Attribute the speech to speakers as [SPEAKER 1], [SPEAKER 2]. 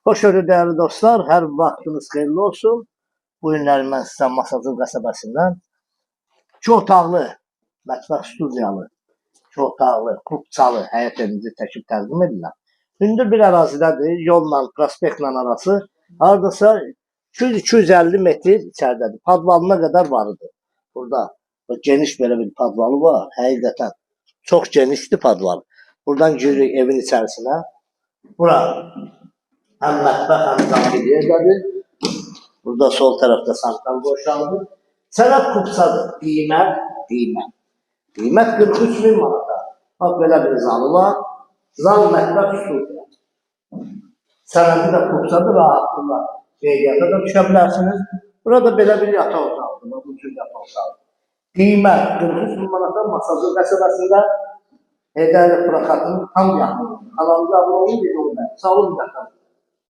[SPEAKER 1] Hoş gördük değerli dostlar. Hər vaxtınız xeyirli olsun. Bu günləri mən sizə Masazır qəsəbəsindən 2 otaqlı, mətbəx studiyalı, 2 otaqlı, klubçalı həyət evimizi çəkib təqdim edirəm. Hündür bir ərazidədir. Yolla, prospektlə arası hardasa 200-250 metr içəridədir. Padvalına qədər varıdır. Burada geniş belə bir padvalı var. Həqiqətən çox genişdir padval. Buradan giririk evin içərisinə. Bura həm mətbəx, həm daxili yerdədir. Burada sol tərəfdə santral boşaldır. Sənət kupsadır. Qiymət 43.000 manata. Bax, belə bir zalı var. Zal, mətbəx, studiya. Sənəti də kupsadır, rahatlıqla qeydiyyata da düşə bilərsiniz. Burada belə bir yataq otaqdır. Bu cür yataq otaqdır. Qiymət 43.000 manata Masazır qəsəbəsində Heydərli Prokatının tam yaxınlığı. Kanalımıza abone olun, videomu da. Sağ olun, bir dəfə.